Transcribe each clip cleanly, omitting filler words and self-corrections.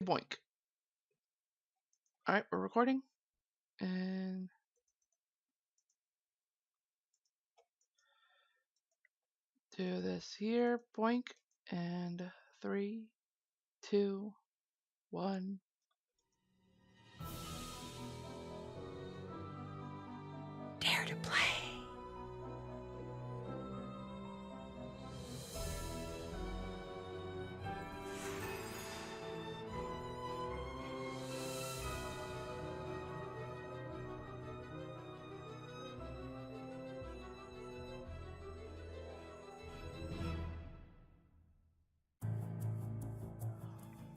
Boink. Alright, we're recording. And do this here. Boink. And 3, 2, 1. Dare to play.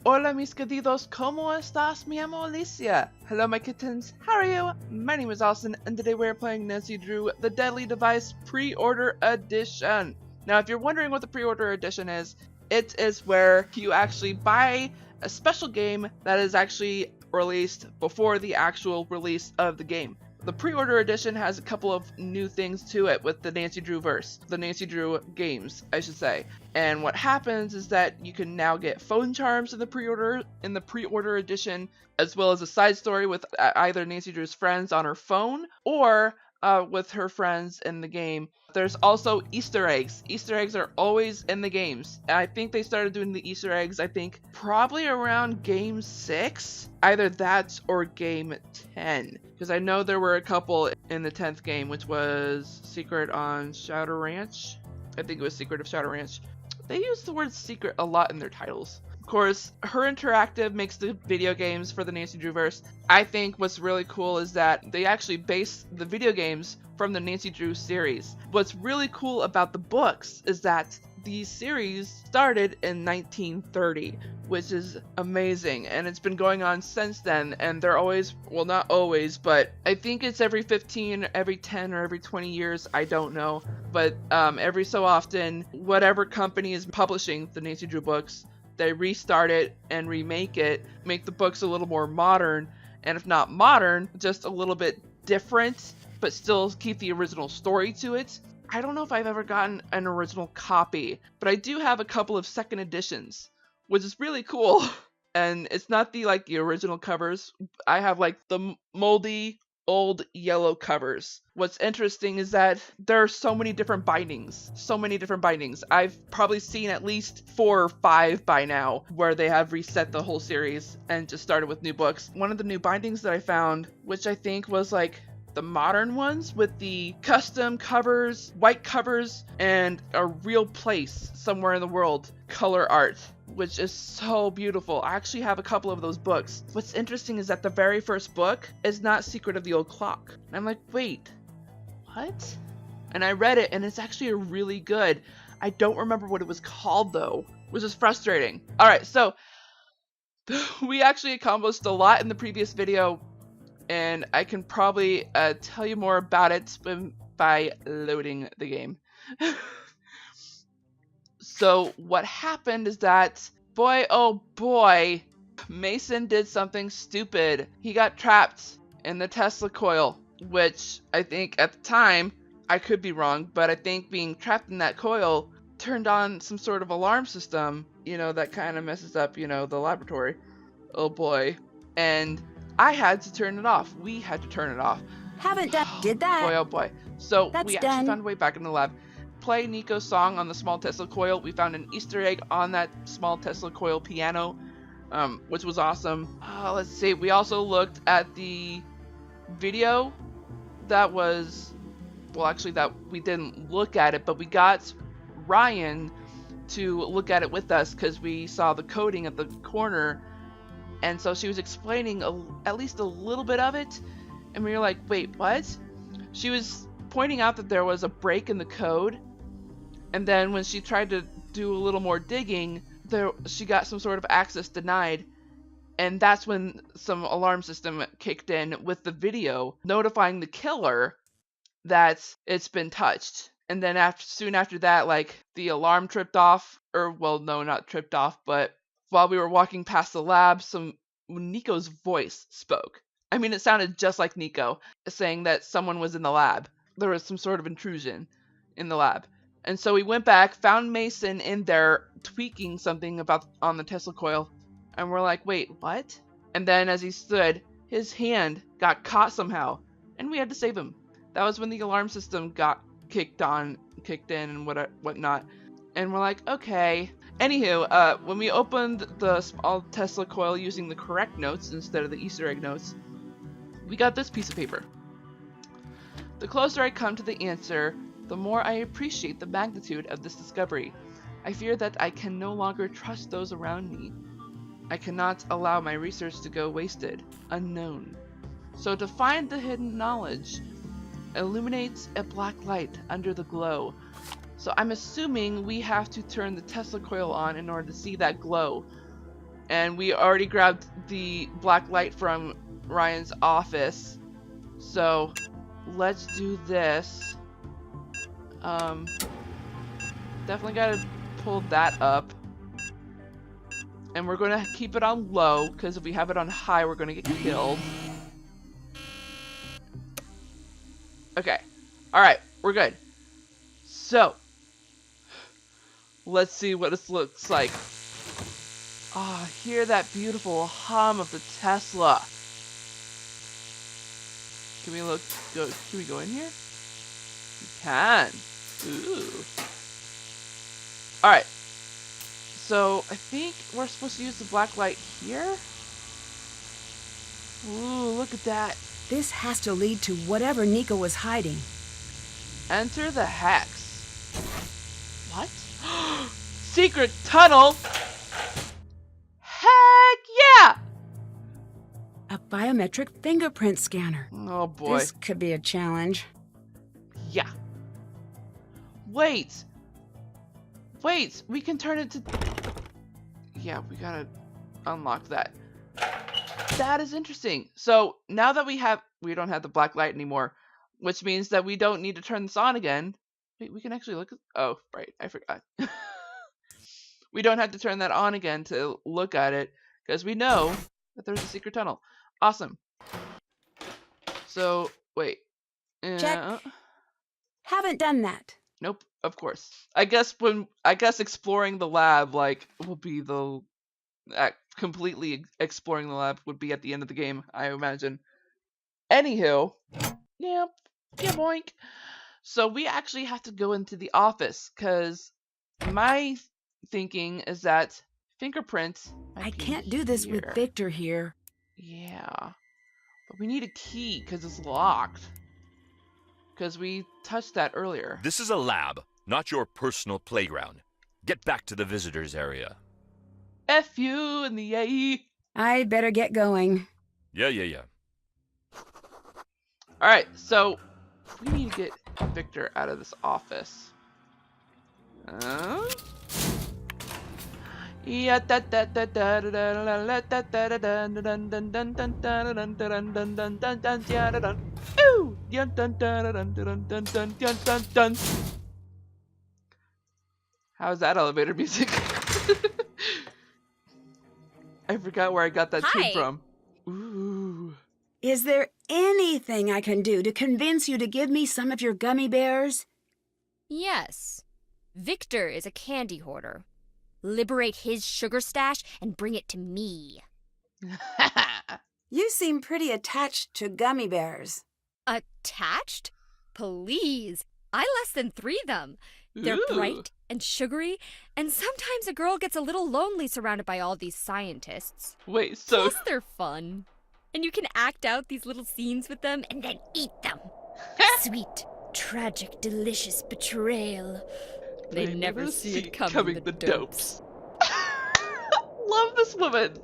Hola mis queridos, ¿cómo estás? Me llamo Alicia. Hello my kittens, how are you? My name is Austin, and today we're playing Nancy Drew, the Deadly Device Pre-Order Edition. Now if you're wondering what the Pre-Order Edition is, it is where you actually buy a special game that is actually released before the actual release of the game. The pre-order edition has a couple of new things to it with the Nancy Drew verse, the Nancy Drew games, I should say. And what happens is that you can now get phone charms in the pre-order edition, as well as a side story with either Nancy Drew's friends on her phone or with her friends in the game. There's also Easter eggs. Easter eggs are always in the games. I think they started doing the Easter eggs, I think, probably around game 6. Either that or game 10. Because I know there were a couple in the 10th game, which was Secret on Shadow Ranch. I think it was Secret of Shadow Ranch. They use the word secret a lot in their titles. Of course, Her Interactive makes the video games for the Nancy Drew verse. I think what's really cool is that they actually base the video games from the Nancy Drew series. What's really cool about the books is that these series started in 1930, which is amazing, and it's been going on since then, and they're always, well, not always, but I think it's every 15, every 10, or every 20 years, I don't know, but every so often, whatever company is publishing the Nancy Drew books, they restart it and remake it, make the books a little more modern, and if not modern, just a little bit different, but still keep the original story to it. I don't know if I've ever gotten an original copy, but I do have a couple of second editions, which is really cool. And it's not the original covers. I have the moldy old yellow covers. What's interesting is that there are so many different bindings. I've probably seen at least 4 or 5 by now where they have reset the whole series and just started with new books. One of the new bindings that I found, which I think was the modern ones with the custom covers, white covers, and a real place somewhere in the world color art, which is so beautiful. I actually have a couple of those books. What's interesting is that the very first book is not Secret of the Old Clock. And I'm like, wait, what? And I read it, and it's actually really good. I don't remember what it was called though, which is frustrating. All right, so we actually accomplished a lot in the previous video, and I can probably tell you more about it by loading the game. So what happened is that, boy oh boy, Mason did something stupid. He got trapped in the Tesla coil, which I think at the time, I could be wrong, but I think being trapped in that coil turned on some sort of alarm system, that kind of messes up, the laboratory. Oh boy. And I had to turn it off. We had to turn it off. Did that. Boy, oh boy. So That's we actually done. found a way back in the lab. Play Niko's song on the small Tesla coil. We found an Easter egg on that small Tesla coil piano, which was awesome. Let's see. We also looked at the video that was, well, actually that we didn't look at it, but we got Ryan to look at it with us because we saw the coding at the corner. And so she was explaining at least a little bit of it, and we were like, wait, what? She was pointing out that there was a break in the code, and then when she tried to do a little more digging, she got some sort of access denied, and that's when some alarm system kicked in with the video notifying the killer that it's been touched. And then soon after that, the alarm tripped off, or well, no, not tripped off, but while we were walking past the lab, Niko's voice spoke. I mean, it sounded just like Niko, saying that someone was in the lab. There was some sort of intrusion in the lab. And so we went back, found Mason in there tweaking something on the Tesla coil. And we're like, wait, what? And then as he stood, his hand got caught somehow, and we had to save him. That was when the alarm system got kicked in and whatnot. And we're like, okay. Anywho, when we opened the small Tesla coil using the correct notes instead of the Easter egg notes, we got this piece of paper. The closer I come to the answer, the more I appreciate the magnitude of this discovery. I fear that I can no longer trust those around me. I cannot allow my research to go wasted, unknown. So to find the hidden knowledge, illuminates a black light under the glow. So I'm assuming we have to turn the Tesla coil on in order to see that glow. And we already grabbed the black light from Ryan's office. So let's do this. Definitely gotta pull that up. And we're gonna keep it on low, because if we have it on high, we're gonna get killed. Okay. Alright, we're good. So, let's see what this looks like. Ah, hear that beautiful hum of the Tesla. Can we can we go in here? We can. Ooh. Alright. So, I think we're supposed to use the black light here. Ooh, look at that. This has to lead to whatever Niko was hiding. Enter the hex. What? Secret tunnel? Heck yeah! A biometric fingerprint scanner. Oh boy. This could be a challenge. Yeah. Wait, we can turn it to... Yeah, we gotta unlock that. That is interesting. So now that we don't have the black light anymore, which means that we don't need to turn this on again. Wait, we can actually look at... Oh, right, I forgot. We don't have to turn that on again to look at it, because we know that there's a secret tunnel. Awesome. So, wait. Check. Haven't done that. Nope, of course. I guess exploring the lab, like, will be the... completely exploring the lab would be at the end of the game, I imagine. Anywho. Yep. Yeah, boink. So we actually have to go into the office, because my thinking is that fingerprints I can't do this with Victor here. Yeah. But we need a key, because it's locked. Because we touched that earlier. This is a lab, not your personal playground. Get back to the visitors area. F you in the A. I better get going. Yeah. Alright, so we need to get Victor out of this office. Yeah, how's that elevator music? I forgot where I got that tune from. Ooh. Is there anything I can do to convince you to give me some of your gummy bears? Yes. Victor is a candy hoarder. Liberate his sugar stash and bring it to me. You seem pretty attached to gummy bears. Attached? Please. I less than 3 them. They're Ooh. bright and sugary, and sometimes a girl gets a little lonely surrounded by all these scientists. Wait, so... Plus they're fun. And you can act out these little scenes with them and then eat them. Sweet, tragic, delicious betrayal. They never see it coming, the dopes. Love this woman.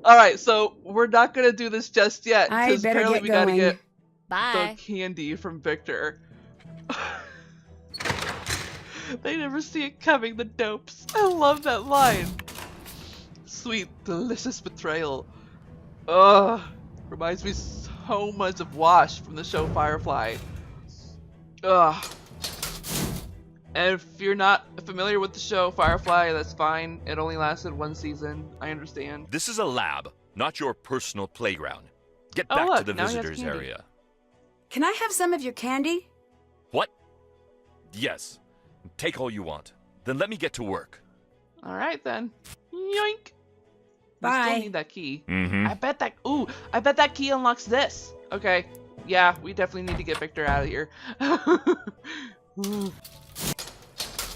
Alright, so we're not gonna do this just yet. I Because better apparently get we gotta going. get Bye. the candy from Victor. They never see it coming, the dopes. I love that line. Sweet, delicious betrayal. Ugh. Reminds me so much of Wash from the show Firefly. Ugh. And if you're not familiar with the show Firefly, that's fine. It only lasted 1 season. I understand. This is a lab, not your personal playground. Get Oh, back look, to the now he has visitors candy. area. Can I have some of your candy? What? Yes. Take all you want. Then let me get to work. Alright then. Yoink. We still Bye. need that key. Mm-hmm. I bet that key unlocks this. Okay. Yeah, we definitely need to get Victor out of here. Ooh.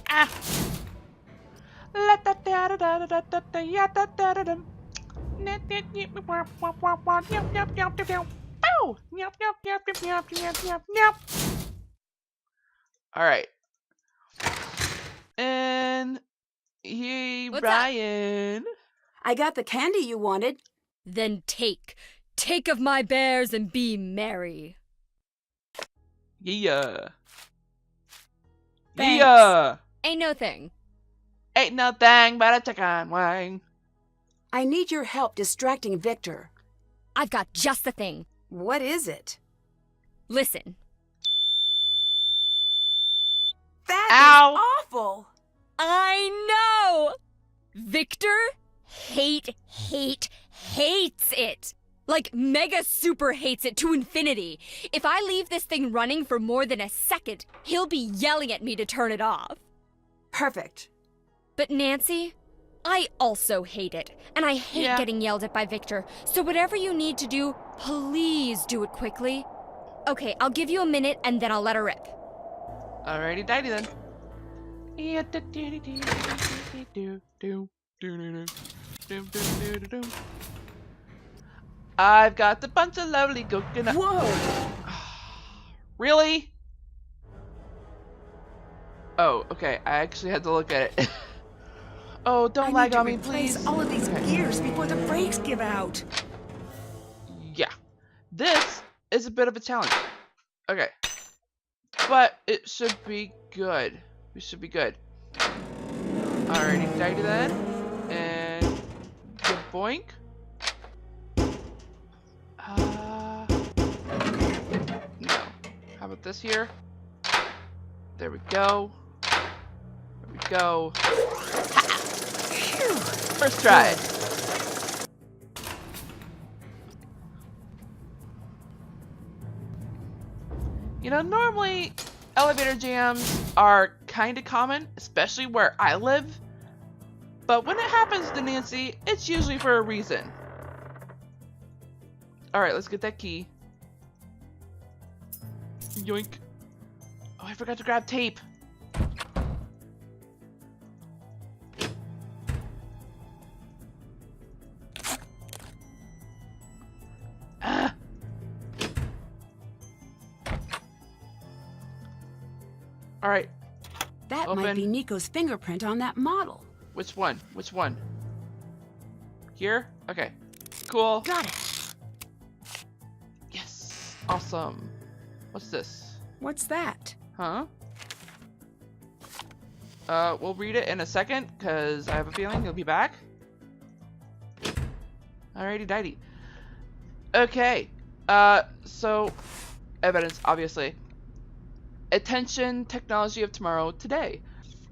Ah. Alright. And hey, What's up? Ryan. I got the candy you wanted. Then take of my bears and be merry. Yeah. Thanks. Yeah. Ain't no thing. Ain't no thing but a chicken wing. I need your help distracting Victor. I've got just the thing. What is it? Listen. That Ow. is awful. I know! Victor hates it. Like, mega super hates it to infinity. If I leave this thing running for more than a second, he'll be yelling at me to turn it off. Perfect. But Nancy, I also hate it. And I hate getting yelled at by Victor. So whatever you need to do, please do it quickly. Okay, I'll give you a minute and then I'll let her rip. Alrighty, dighty then. I've got the bunch of lovely coconut. Whoa! Really? Oh, okay. I actually had to look at it. Oh, don't I lag need on to me, replace please. all of these gears before the brakes give out. Yeah. This is a bit of a challenge. Okay. But it should be good. We should be good. Alrighty, dighty then. And boink. No. How about this here? There we go. There we go. First try. You know, normally elevator jams are kind of common, especially where I live. But when it happens to Nancy, it's usually for a reason. Alright, let's get that key. Yoink. Oh, I forgot to grab tape. Ah. Alright, That Open. might be Niko's fingerprint on that model. which one? Which one? Here? Okay. Cool. Got it. Yes. Awesome. What's this? What's that? Huh? We'll read it in a second, because I have a feeling he'll be back. Alrighty dighty. Okay. So, evidence, obviously. Attention, technology of tomorrow, today.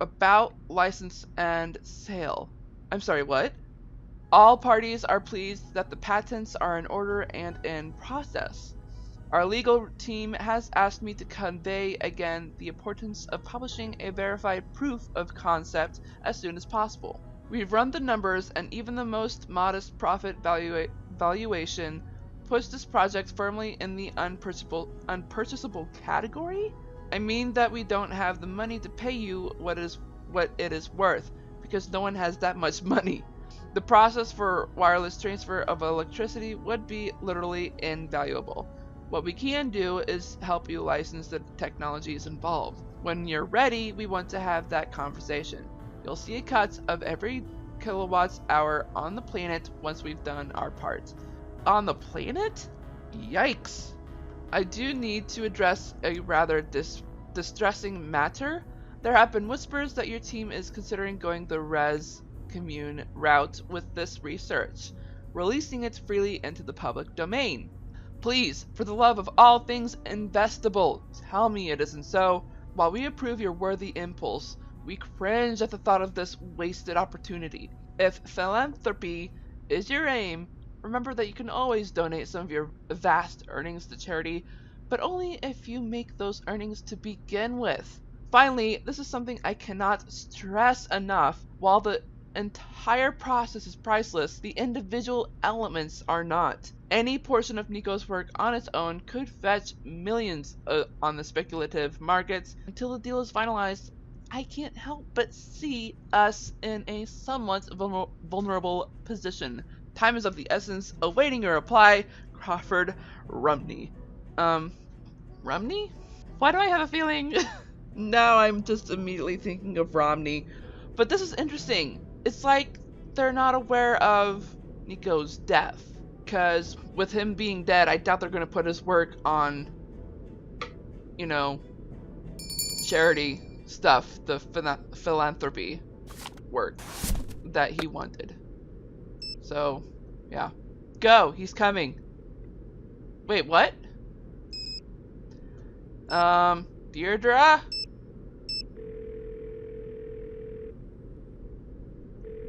About, license, and sale. I'm sorry, what? All parties are pleased that the patents are in order and in process. Our legal team has asked me to convey again the importance of publishing a verified proof of concept as soon as possible. We've run the numbers, and even the most modest profit valuation puts this project firmly in the unpurchasable category. I mean that we don't have the money to pay you what it is worth, because no one has that much money. The process for wireless transfer of electricity would be literally invaluable. What we can do is help you license the technologies involved. When you're ready, we want to have that conversation. You'll see a cut of every kilowatts hour on the planet once we've done our part. On the planet? Yikes. I do need to address a rather distressing matter. There have been whispers that your team is considering going the res commune route with this research, releasing it freely into the public domain. Please, for the love of all things investable, tell me it isn't so. While we approve your worthy impulse, we cringe at the thought of this wasted opportunity. If philanthropy is your aim, remember that you can always donate some of your vast earnings to charity, but only if you make those earnings to begin with. Finally, this is something I cannot stress enough. While the entire process is priceless. The individual elements are not. Any portion of Niko's work on its own could fetch millions on the speculative markets. Until the deal is finalized, I can't help but see us in a somewhat vulnerable position. Time is of the essence. Awaiting your reply, Crawford Rumney. Rumney? Why do I have a feeling? Now I'm just immediately thinking of Romney. But this is interesting. It's like they're not aware of Niko's death. Because with him being dead, I doubt they're going to put his work on, you know, charity stuff, the philanthropy work that he wanted. So, yeah. Go! He's coming. Wait, what? Deirdre?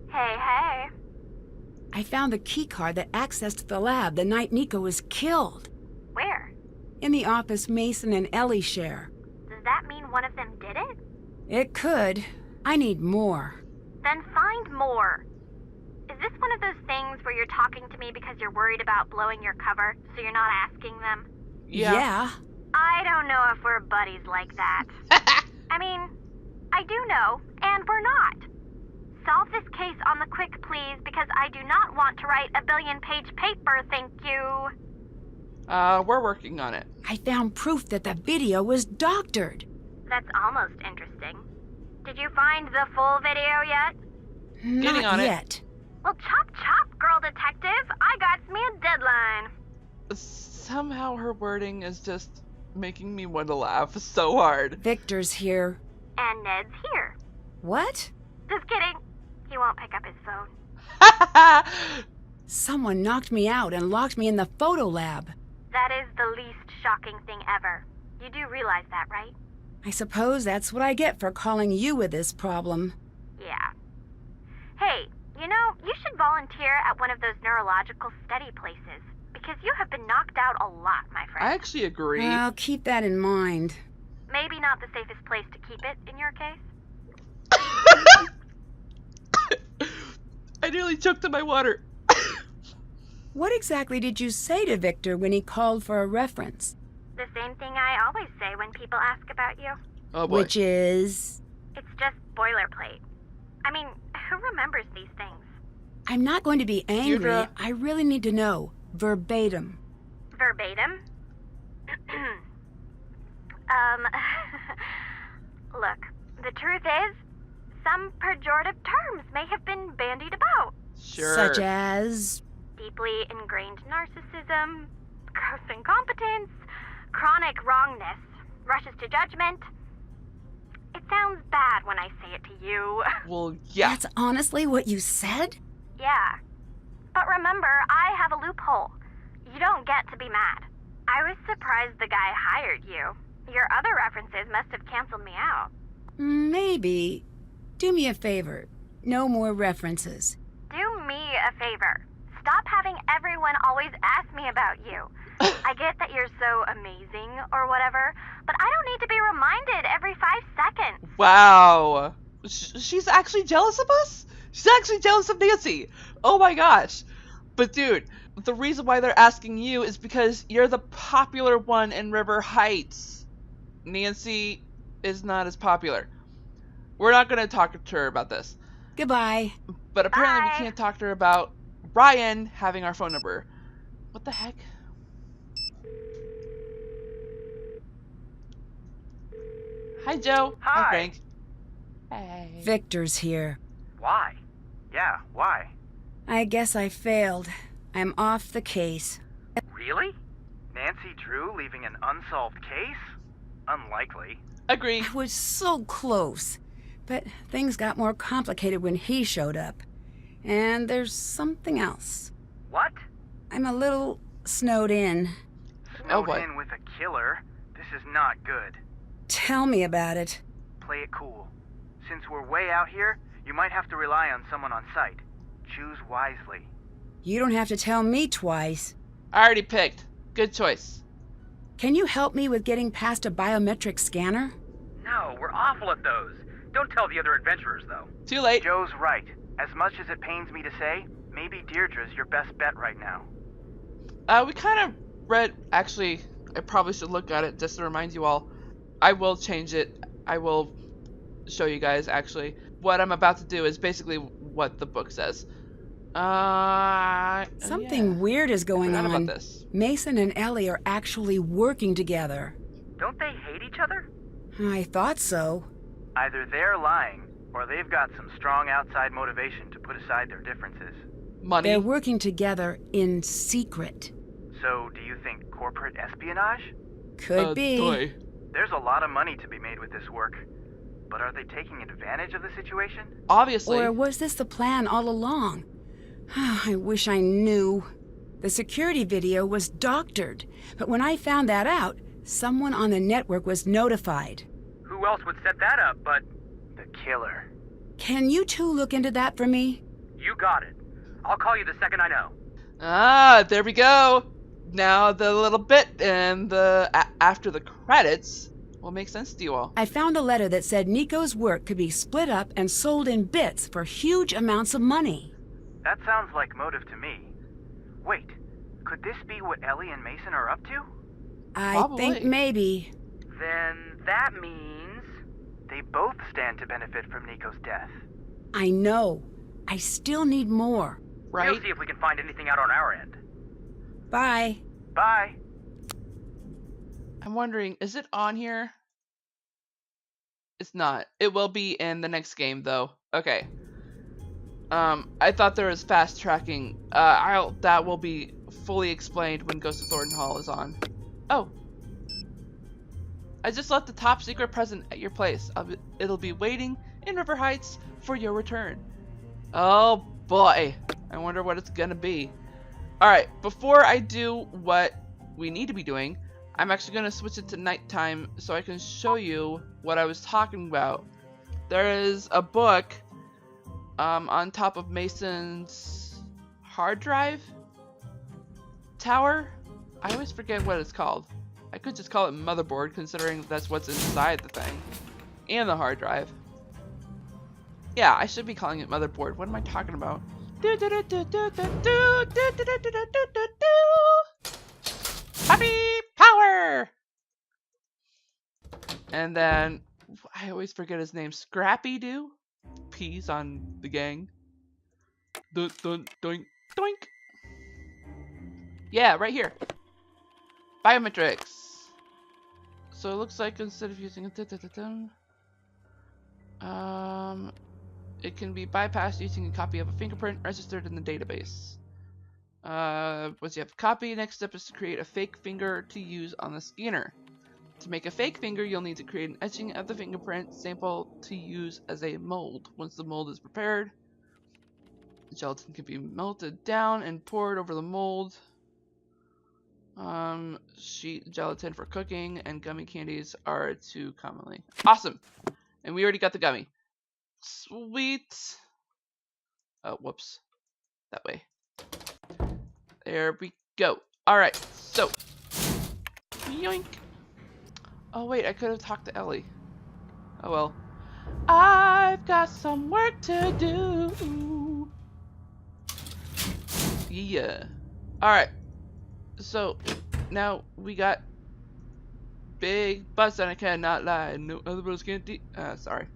Hey. I found the keycard that accessed the lab the night Niko was killed. Where? In the office Mason and Ellie share. Does that mean one of them did it? It could. I need more. Then find more. Is this one of those things where you're talking to me because you're worried about blowing your cover, so you're not asking them? Yeah. I don't know if we're buddies like that. I mean, I do know, and we're not. Solve this case on the quick, please, because I do not want to write a billion-page paper, thank you. We're working on it. I found proof that the video was doctored. That's almost interesting. Did you find the full video yet? Getting on Not it. yet. Well, chop, girl detective. I got me a deadline. Somehow her wording is just making me want to laugh so hard. Victor's here. And Ned's here. What? Just kidding. He won't pick up his phone. Someone knocked me out and locked me in the photo lab. That is the least shocking thing ever. You do realize that, right? I suppose that's what I get for calling you with this problem. Yeah. Hey, you know, you should volunteer at one of those neurological study places. Because you have been knocked out a lot, my friend. I actually agree. I'll keep that in mind. Maybe not the safest place to keep it, in your case. I nearly choked on my water. What exactly did you say to Victor when he called for a reference? The same thing I always say when people ask about you. Oh boy. Which is... It's just boilerplate. I mean, who remembers these things? I'm not going to be angry. Deirdre. I really need to know. Verbatim. Verbatim? Look, the truth is, some pejorative terms may have been bandied about. Sure. Such as... Deeply ingrained narcissism, gross incompetence, chronic wrongness, rushes to judgment. It sounds bad when I say it to you. Well, yeah. That's honestly what you said? Yeah. But remember, I have a loophole. You don't get to be mad. I was surprised the guy hired you. Your other references must have canceled me out. Maybe. Do me a favor. No more references. Do me a favor. Stop having everyone always ask me about you. I get that you're so amazing or whatever, but I don't need to be reminded every 5 seconds. Wow. She's actually jealous of us? She's actually jealous of Nancy. Oh my gosh. But dude, the reason why they're asking you is because you're the popular one in River Heights. Nancy is not as popular. We're not going to talk to her about this. Goodbye. But apparently Bye. we can't talk to her about Ryan having our phone number. What the heck? Hi, Joe. Hi. Frank. Hey. Victor's here. Why? Yeah, why? I guess I failed. I'm off the case. Really? Nancy Drew leaving an unsolved case? Unlikely. Agree. I was so close. But things got more complicated when he showed up. And there's something else. What? I'm a little snowed in. Oh, Snowed boy. in with a killer? This is not good. Tell me about it. Play it cool. Since we're way out here, you might have to rely on someone on site. Choose wisely. You don't have to tell me twice. I already picked. Good choice. Can you help me with getting past a biometric scanner? No, we're awful at those. Don't tell the other adventurers, though. Too late. Joe's right. As much as it pains me to say, maybe Deirdre's your best bet right now. We kind of read, actually, I probably should look at it just to remind you all. I will change it. I will show you guys, actually. What I'm about to do is basically what the book says. Something weird is going Forgot on. about this. Mason and Ellie are actually working together. Don't they hate each other? I thought so. Either they're lying, or they've got some strong outside motivation to put aside their differences. Money. They're working together in secret. So, do you think corporate espionage? Could be. Boy. There's a lot of money to be made with this work. But are they taking advantage of the situation? Obviously. Or was this the plan all along? I wish I knew. The security video was doctored, but when I found that out, someone on the network was notified. Who else would set that up but the killer? Can you two look into that for me? You got it. I'll call you the second I know. Ah, there we go. Now the little bit and the after the credits will make sense to you all. I found a letter that said Niko's work could be split up and sold in bits for huge amounts of money. That sounds like motive to me. Wait, could this be what Ellie and Mason are up to? I Probably. think maybe. Then that means they both stand to benefit from Niko's death. I know. I still need more. Right? We'll see if we can find anything out on our end. Bye. Bye. I'm wondering, is it on here? It's not. It will be in the next game, though. Okay. I thought there was fast tracking. That will be fully explained when Ghost of Thornton Hall is on. Oh. I just left the top secret present at your place. It'll be waiting in River Heights for your return. Oh boy. I wonder what it's gonna be. Alright, before I do what we need to be doing, I'm actually gonna switch it to nighttime so I can show you what I was talking about. There is a book on top of Mason's hard drive tower. I always forget what it's called. I could just call it motherboard, considering that's what's inside the thing and the hard drive. Yeah, I should be calling it motherboard. What am I talking about? Happy power! And then I always forget his name. Scrappy Doo? Peas on the gang. Dun, dun, doink, doink. Yeah, right here. Biometrics. So it looks like instead of using it can be bypassed using a copy of a fingerprint registered in the database. Once you have a copy, next step is to create a fake finger to use on the scanner. To make a fake finger, you'll need to create an etching of the fingerprint sample to use as a mold. Once the mold is prepared, the gelatin can be melted down and poured over the mold. Sheet gelatin for cooking and gummy candies are too commonly. Awesome! And we already got the gummy. Sweet! Oh, whoops. That way. There we go. Alright, so. Yoink! Oh wait, I could have talked to Ellie. Oh well. I've got some work to do. Yeah. Alright. So, now we got big butts and I cannot lie. No other brothers can't sorry.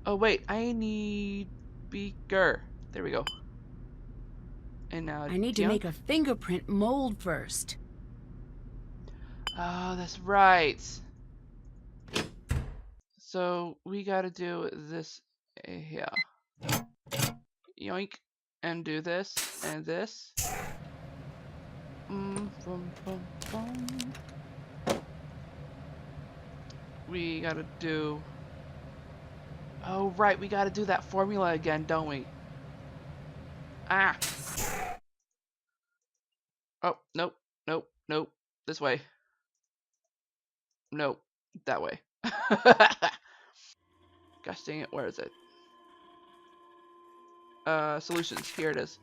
Oh wait, I need beaker. There we go. And now I need to make a fingerprint mold first. Oh, that's right. So we gotta do this here. Yoink. And do this and this. Boom, boom, boom. We gotta do... Oh, right, we gotta do that formula again, don't we? Ah! Oh, nope, nope, nope. This way. Nope, that way. Gosh dang it, where is it? Solutions, here it is.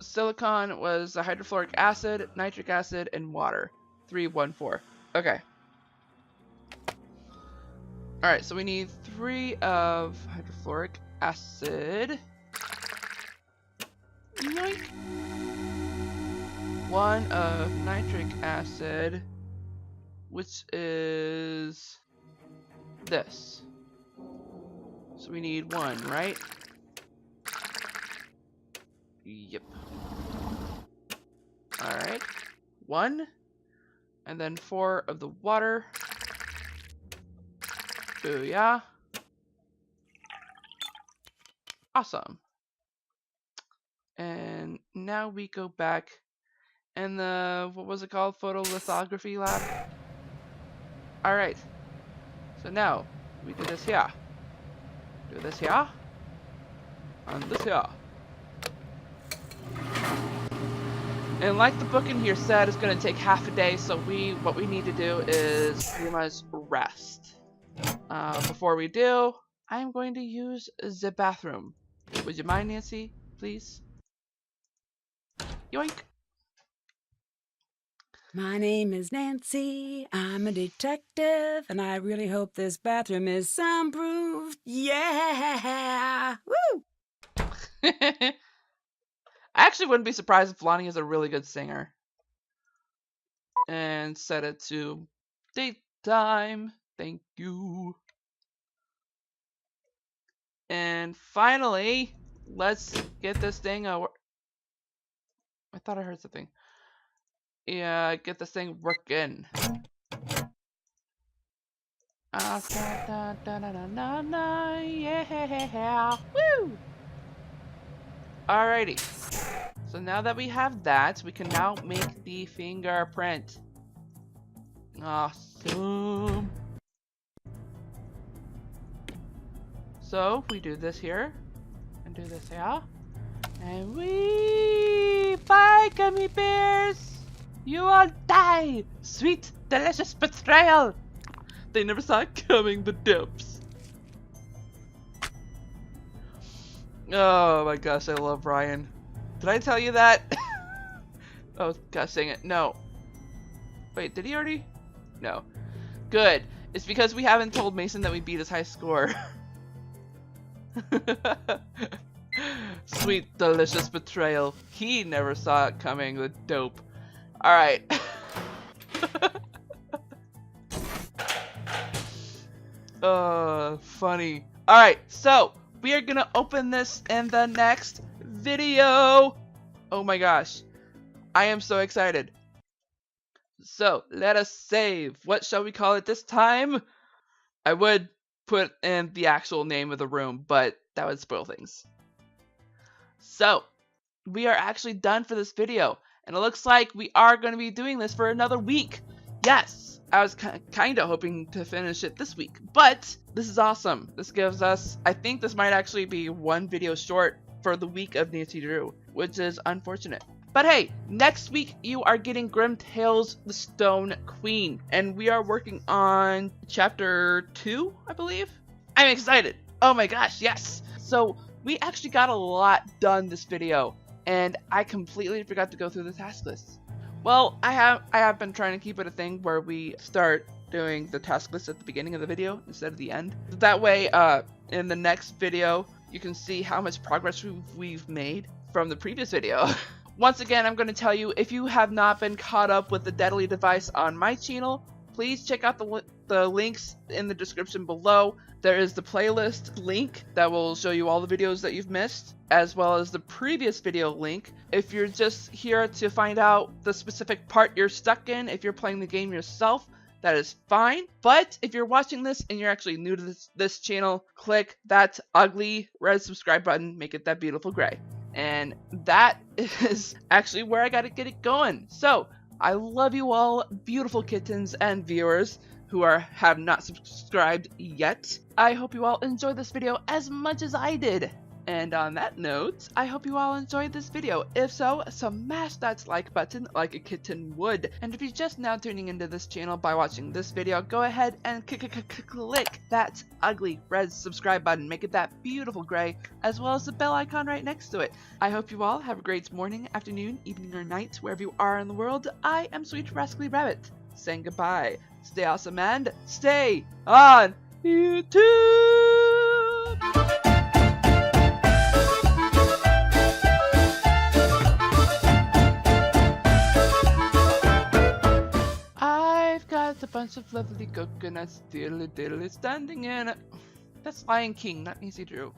Silicon was the hydrofluoric acid, nitric acid, and water. 314. Okay. Alright, so we need 3 of hydrofluoric acid. Yoink. 1 of nitric acid, which is this. So we need 1, right? Yep. Alright. 1. And then 4 of the water. Booyah. Awesome. And now we go back in the, what was it called? Photolithography lab? Alright. So now, we do this here. Do this here. And this here. And like the book in here said, it's going to take half a day, so what we need to do is pretty much rest. Before we do, I am going to use the bathroom. Would you mind, Nancy, please? Yoink! My name is Nancy, I'm a detective, and I really hope this bathroom is soundproof. Yeah! Woo! I actually wouldn't be surprised if Lonnie is a really good singer. And set it to daytime. Thank you. And finally, let's get this thing over. I thought I heard something. Yeah, get this thing working. Yeah. Woo! Alrighty. So now that we have that, we can now make the fingerprint. Awesome. So we do this here, and do this here, and we bye gummy bears. You all die! Sweet, delicious betrayal! They never saw it coming, the dupes. Oh my gosh, I love Ryan. Did I tell you that? Oh gosh, dang it. No. Wait, did he already? No. Good. It's because we haven't told Mason that we beat his high score. Sweet, delicious betrayal. He never saw it coming, the dope. Alright. Funny. Alright, so we are gonna open this in the next video. Oh my gosh. I am so excited. So let us save. What shall we call it this time? I would put in the actual name of the room, but that would spoil things. So we are actually done for this video. And it looks like we are going to be doing this for another week. Yes, I was kind of hoping to finish it this week, but this is awesome. This gives us, I think this might actually be 1 video short for the week of Nancy Drew, which is unfortunate. But hey, next week you are getting Grim Tales, the Stone Queen, and we are working on chapter 2, I believe. I'm excited. Oh my gosh, yes. So we actually got a lot done this video. And I completely forgot to go through the task list. Well, I have been trying to keep it a thing where we start doing the task list at the beginning of the video instead of the end. That way, in the next video, you can see how much progress we've made from the previous video. Once again, I'm going to tell you, if you have not been caught up with the Deadly Device on my channel, please check out the links in the description below. There is the playlist link that will show you all the videos that you've missed, as well as the previous video link. If you're just here to find out the specific part you're stuck in, if you're playing the game yourself, that is fine. But if you're watching this and you're actually new to this channel, click that ugly red subscribe button, make it that beautiful gray. And that is actually where I gotta get it going. So, I love you all, beautiful kittens and viewers who have not subscribed yet. I hope you all enjoyed this video as much as I did. And on that note, I hope you all enjoyed this video. If so, smash that like button like a kitten would. And if you're just now tuning into this channel by watching this video, go ahead and click that ugly red subscribe button. Make it that beautiful gray, as well as the bell icon right next to it. I hope you all have a great morning, afternoon, evening, or night, wherever you are in the world. I am Sweet Rascally Rabbit, saying goodbye. Stay awesome and stay on YouTube! has a bunch of lovely coconuts diddly diddly standing in it. That's Lion King, not Easy Drew.